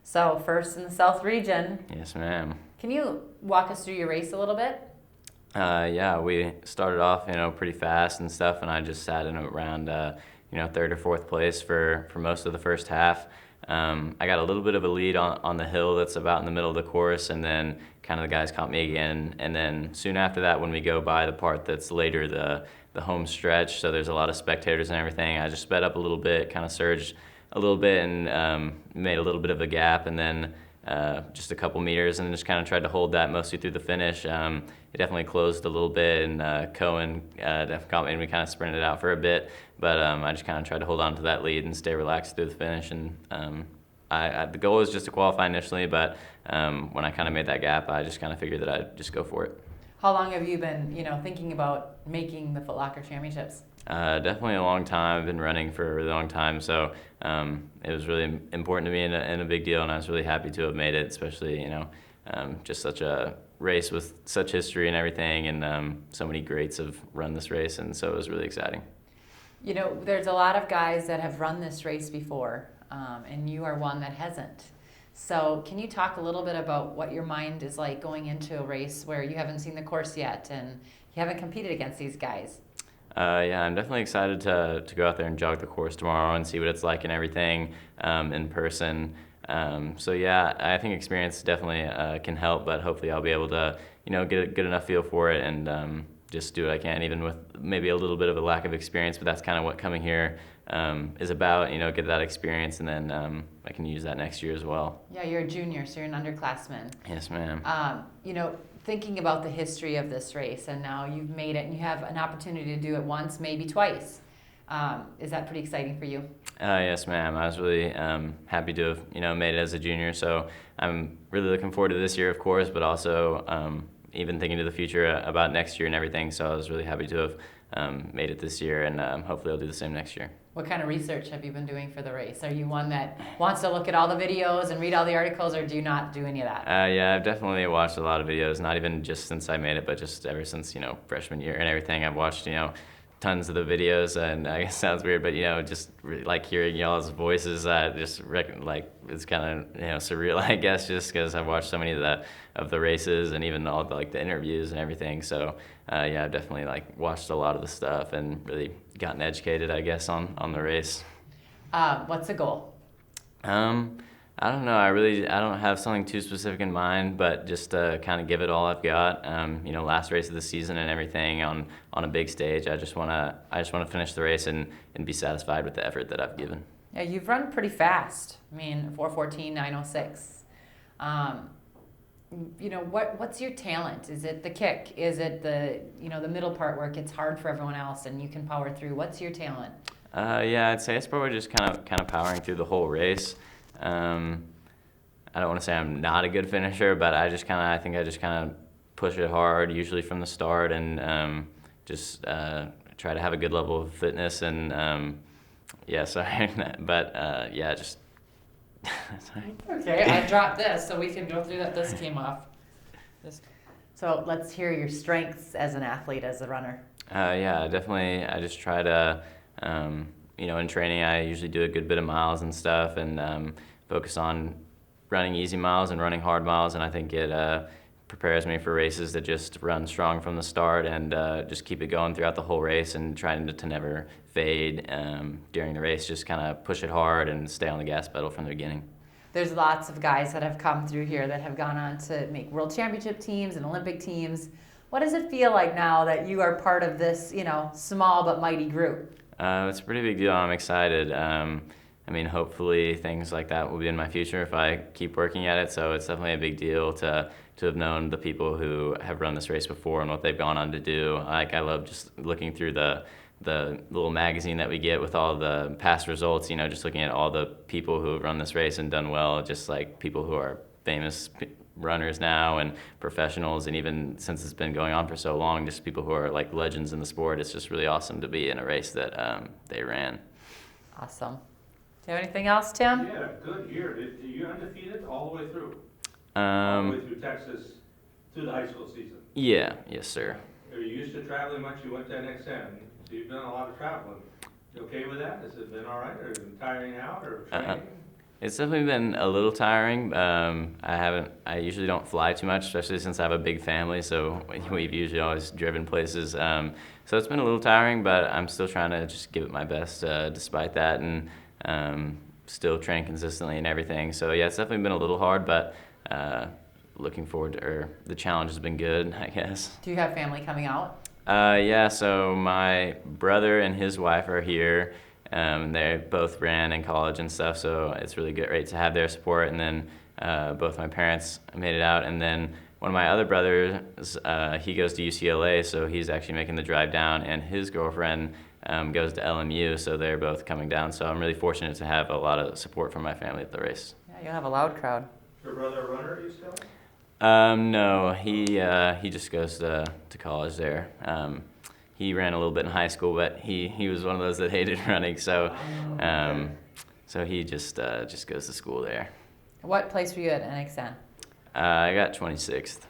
So first in the South region. Yes, ma'am. Can you walk us through your race a little bit? Yeah, we started off, pretty fast and stuff, and I just sat in around, third or fourth place for most of the first half. I got a little bit of a lead on the hill that's about in the middle of the course, and then kind of the guys caught me again. And then soon after that, when we go by the part that's later, the home stretch, so there's a lot of spectators and everything, I just sped up a little bit, kind of surged a little bit, and made a little bit of a gap, and then just a couple meters, and just kind of tried to hold that mostly through the finish. It definitely closed a little bit, and Cohen definitely caught me, and we kind of sprinted out for a bit. But I just kind of tried to hold on to that lead and stay relaxed through the finish. And the goal was just to qualify initially, but when I kind of made that gap, I just kind of figured that I'd just go for it. How long have you been, thinking about making the Foot Locker Championships? Definitely a long time. I've been running for a really long time, so it was really important to me and a big deal, and I was really happy to have made it, especially, just such a race with such history and everything, and so many greats have run this race, and so it was really exciting. There's a lot of guys that have run this race before, and you are one that hasn't. So can you talk a little bit about what your mind is like going into a race where you haven't seen the course yet and you haven't competed against these guys? Yeah, I'm definitely excited to go out there and jog the course tomorrow and see what it's like and everything in person. So yeah, I think experience definitely can help, but hopefully I'll be able to, get a good enough feel for it and just do what I can, even with maybe a little bit of a lack of experience. But that's kind of what coming here is about, get that experience, and then I can use that next year as well. Yeah, you're a junior, so you're an underclassman. Yes, ma'am. Thinking about the history of this race, and now you've made it, and you have an opportunity to do it once, maybe twice. Is that pretty exciting for you? Yes, ma'am. I was really happy to have, made it as a junior. So I'm really looking forward to this year, of course, but also even thinking to the future about next year and everything. So I was really happy to have made it this year, and hopefully I'll do the same next year. What kind of research have you been doing for the race? Are you one that wants to look at all the videos and read all the articles, or do you not do any of that? Yeah, I've definitely watched a lot of videos, not even just since I made it, but just ever since, freshman year and everything. I've watched, tons of the videos, and I guess it sounds weird, but just really like hearing y'all's voices, it's kind of surreal, I guess, just because I've watched so many of the races and even all the interviews and everything. So yeah, I've definitely watched a lot of the stuff and really gotten educated, I guess, on the race. What's the goal? I don't know. I don't have something too specific in mind, but just to kind of give it all I've got. Last race of the season and everything on a big stage. I just wanna finish the race and be satisfied with the effort that I've given. Yeah, you've run pretty fast. 4:14, 9:06. What's your talent? Is it the kick? Is it the middle part where it gets hard for everyone else and you can power through? What's your talent? Yeah, I'd say it's probably just kind of powering through the whole race. I don't want to say I'm not a good finisher, but I think I just kind of push it hard, usually from the start, and just try to have a good level of fitness. And yeah, sorry, but yeah, just sorry. Okay, I dropped this so we can go through that. This came off. So let's hear your strengths as an athlete, as a runner. Yeah, definitely. I just try to, in training, I usually do a good bit of miles and stuff, and focus on running easy miles and running hard miles, and I think it prepares me for races that just run strong from the start and just keep it going throughout the whole race and trying to never fade during the race. Just kind of push it hard and stay on the gas pedal from the beginning. There's lots of guys that have come through here that have gone on to make world championship teams and Olympic teams. What does it feel like now that you are part of this, small but mighty group? It's a pretty big deal. I'm excited. Hopefully things like that will be in my future if I keep working at it. So it's definitely a big deal to have known the people who have run this race before and what they've gone on to do. I love just looking through the little magazine that we get with all the past results, just looking at all the people who have run this race and done well, just like people who are famous runners now and professionals, and even since it's been going on for so long, just people who are like legends in the sport. It's just really awesome to be in a race that they ran. Awesome. Do you have anything else, Tim? Yeah, good year. You're undefeated all the way through? All the way through Texas, through the high school season? Yeah, yes, sir. Are you used to traveling much? You went to NXN, so you've done a lot of traveling. You okay with that? Has it been all right, or tiring out, or training? It's definitely been a little tiring. I usually don't fly too much, especially since I have a big family, so we've usually always driven places. So it's been a little tiring, but I'm still trying to just give it my best despite that, and still train consistently and everything. So yeah, it's definitely been a little hard, but looking forward to, or the challenge has been good, I guess. Do you have family coming out? Yeah, so my brother and his wife are here. They both ran in college and stuff, so it's really great to have their support. And then both my parents made it out. And then one of my other brothers, he goes to UCLA, so he's actually making the drive down. And his girlfriend goes to LMU, so they're both coming down. So I'm really fortunate to have a lot of support from my family at the race. Yeah, you'll have a loud crowd. Your brother a runner, you still? No, he just goes to college there. He ran a little bit in high school, but he was one of those that hated running, so so he just goes to school there. What place were you at NXN? I got 26th.